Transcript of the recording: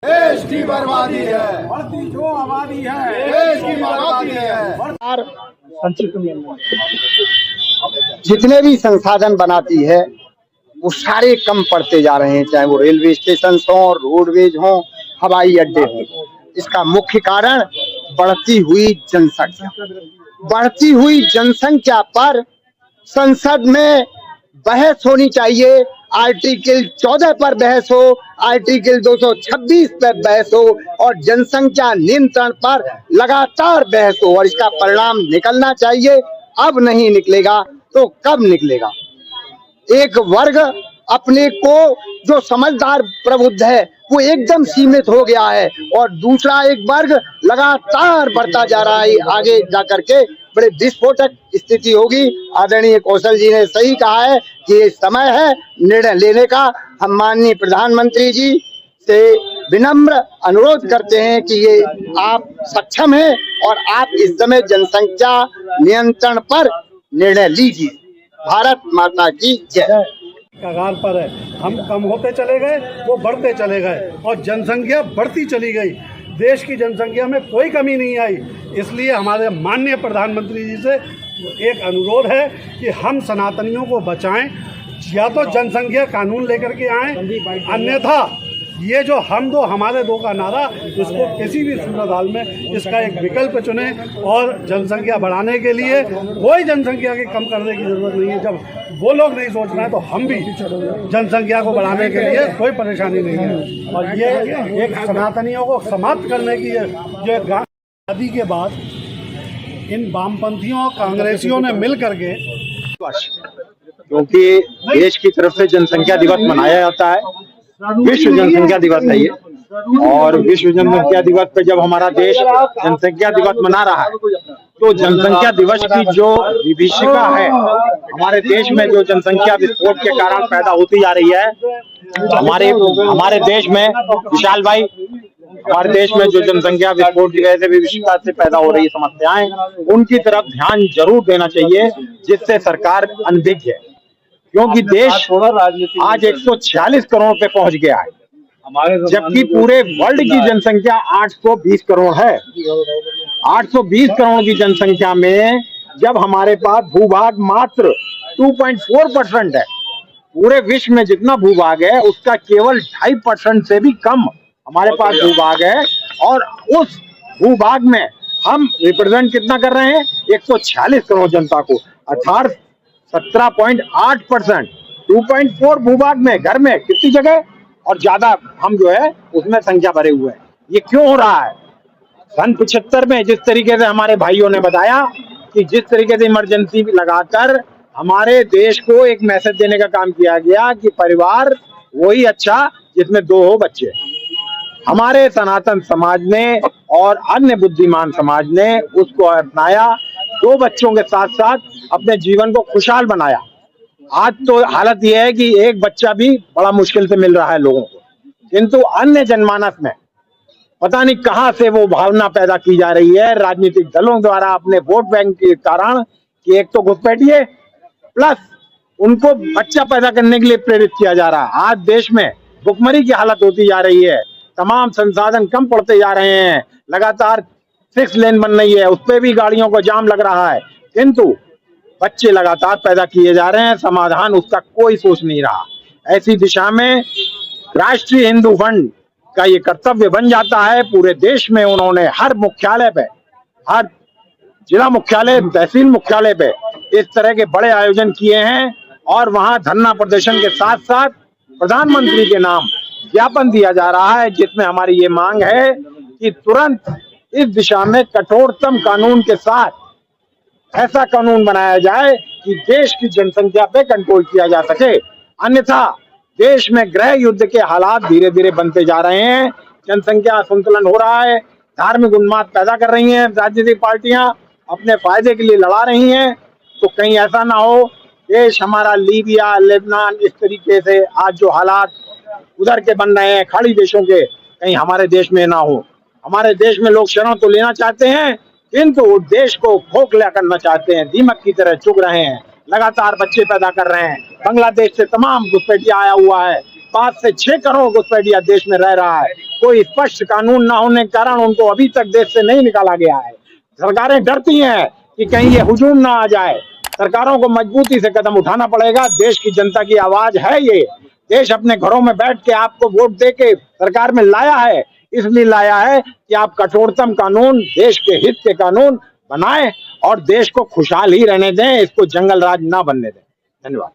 देश की बर्बादी है, बढ़ती जो आबादी है देश की बर्बादी है। जितने भी संसाधन बनाती है वो सारे कम पड़ते जा रहे हैं, चाहे वो रेलवे स्टेशन हो, रोडवेज हो, हवाई अड्डे हो। इसका मुख्य कारण बढ़ती हुई जनसंख्या। बढ़ती हुई जनसंख्या पर संसद में बहस होनी चाहिए। आर्टिकल 14 पर बहस हो, आर्टिकल 226 पर बहस हो और जनसंख्या नियंत्रण पर लगातार बहस हो और इसका परिणाम निकलना चाहिए। अब नहीं निकलेगा तो कब निकलेगा? एक वर्ग अपने को जो समझदार प्रबुद्ध है वो एकदम सीमित हो गया है और दूसरा एक वर्ग लगातार बढ़ता जा रहा है। आगे जाकर के बड़े विस्फोटक स्थिति होगी। आदरणीय कौशल जी ने सही कहा है कि ये समय है निर्णय लेने का। हम माननीय प्रधानमंत्री जी से विनम्र अनुरोध करते हैं कि ये आप सक्षम हैं और आप इस समय जनसंख्या नियंत्रण पर निर्णय लीजिए। भारत माता की जय। कगार पर है। हम कम होते चले गए, वो बढ़ते चले गए और जनसंख्या बढ़ती चली गई। देश की जनसंख्या में कोई कमी नहीं आई। इसलिए हमारे माननीय प्रधानमंत्री जी से एक अनुरोध है कि हम सनातनियों को बचाएं, या तो जनसंख्या कानून लेकर के आएं, अन्यथा ये जो हम दो हमारे दो का नारा, इसको किसी भी सूरत हाल में इसका एक विकल्प चुने और जनसंख्या बढ़ाने के लिए कोई जनसंख्या के कम करने की जरूरत नहीं है। जब वो लोग नहीं सोच रहे हैं तो हम भी जनसंख्या को बढ़ाने के लिए कोई परेशानी नहीं है। और ये एक सनातनियों को समाप्त करने की जो आज़ादी के बाद इन वामपंथियों और कांग्रेसियों ने मिल करके, क्योंकि देश की तरफ से जनसंख्या दिवस मनाया जाता है, विश्व जनसंख्या दिवस है ये, और विश्व जनसंख्या दिवस पे जब हमारा देश जनसंख्या दिवस मना रहा है तो जनसंख्या दिवस की जो विभीषिका है हमारे देश में, जो जनसंख्या विस्फोट के कारण पैदा होती जा रही है हमारे देश में, विशाल भाई, हमारे देश में जो जनसंख्या विस्फोट की वजह से विभीषिका से पैदा हो रही समस्याएं, उनकी तरफ ध्यान जरूर देना चाहिए, जिससे सरकार अनभिज्ञ है। क्योंकि देश आज 146 करोड़ पे पहुंच गया है, जबकि पूरे वर्ल्ड की जनसंख्या 820 करोड़ है। 820 करोड़ की जनसंख्या में जब हमारे पास भूभाग मात्र 2.4% है, पूरे विश्व में जितना भूभाग है उसका केवल 2.5% से भी कम हमारे पास भूभाग है, और उस भूभाग में हम रिप्रेजेंट कितना कर रहे हैं? 146 करोड़ जनता को, अर्थात 17.8%। 2.4 भूभाग में, घर में कितनी जगह और ज्यादा हम जो है उसमें संख्या भरे हुए हैं। ये क्यों हो रहा है? सन 75 में जिस तरीके से हमारे भाइयों ने बताया कि जिस तरीके से इमरजेंसी लगाकर हमारे देश को एक मैसेज देने का काम किया गया कि परिवार वही अच्छा जिसमें 2 हो बच्चे। हमारे सनातन समाज ने और अन्य बुद्धिमान समाज ने उसको अपनाया, 2 बच्चों के साथ साथ अपने जीवन को खुशहाल बनाया। आज तो हालत यह है कि एक बच्चा भी बड़ा मुश्किल से मिल रहा है लोगों को, किंतु अन्य जनमानस में पता नहीं कहां से वो भावना पैदा की जा रही है राजनीतिक दलों द्वारा अपने वोट बैंक के कारण, कि एक तो घुसपैठिए प्लस उनको बच्चा पैदा करने के लिए प्रेरित किया जा रहा है। आज देश में भुखमरी की हालत होती जा रही है, तमाम संसाधन कम पड़ते जा रहे हैं, लगातार 6 लेन बन रही है, उस पर भी गाड़ियों को जाम लग रहा है, किंतु बच्चे लगातार पैदा किए जा रहे हैं, समाधान उसका कोई सोच नहीं रहा। ऐसी दिशा में राष्ट्रीय हिंदू फंड का ये कर्तव्य बन जाता है। पूरे देश में उन्होंने हर मुख्यालय पे, हर जिला मुख्यालय, तहसील मुख्यालय पे इस तरह के बड़े आयोजन किए हैं और वहां धरना प्रदर्शन के साथ साथ प्रधानमंत्री के नाम ज्ञापन दिया जा रहा है, जिसमें हमारी ये मांग है कि तुरंत इस दिशा में कठोरतम कानून के साथ ऐसा कानून बनाया जाए कि देश की जनसंख्या पे कंट्रोल किया जा सके। अन्यथा देश में गृह युद्ध के हालात धीरे धीरे बनते जा रहे हैं, जनसंख्या असंतुलन हो रहा है, धार्मिक उन्माद पैदा कर रही हैं राजनीतिक पार्टियां, अपने फायदे के लिए लड़ा रही हैं। तो कहीं ऐसा ना हो देश हमारा लीबिया, लेबनान, इस तरीके से आज जो हालात उधर के बन रहे हैं खाड़ी देशों के, कहीं हमारे देश में ना हो। हमारे देश में लोग शरण तो लेना चाहते हैं, किंतु देश को खोखला करना चाहते हैं, दीमक की तरह चुग रहे हैं, लगातार बच्चे पैदा कर रहे हैं। बांग्लादेश से तमाम घुसपैठिया आया हुआ है, 5 से 6 करोड़ घुसपैठिया देश में रह रहा है। कोई स्पष्ट कानून ना होने के कारण उनको अभी तक देश से नहीं निकाला गया है। सरकारें डरती हैं कि कहीं ये हुजूम ना आ जाए। सरकारों को मजबूती से कदम उठाना पड़ेगा। देश की जनता की आवाज है ये। देश अपने घरों में बैठ के आपको वोट दे के सरकार में लाया है, इसलिए लाया है कि आप कठोरतम कानून, देश के हित के कानून बनाएं और देश को खुशहाल ही रहने दें, इसको जंगल राज ना बनने दें। धन्यवाद।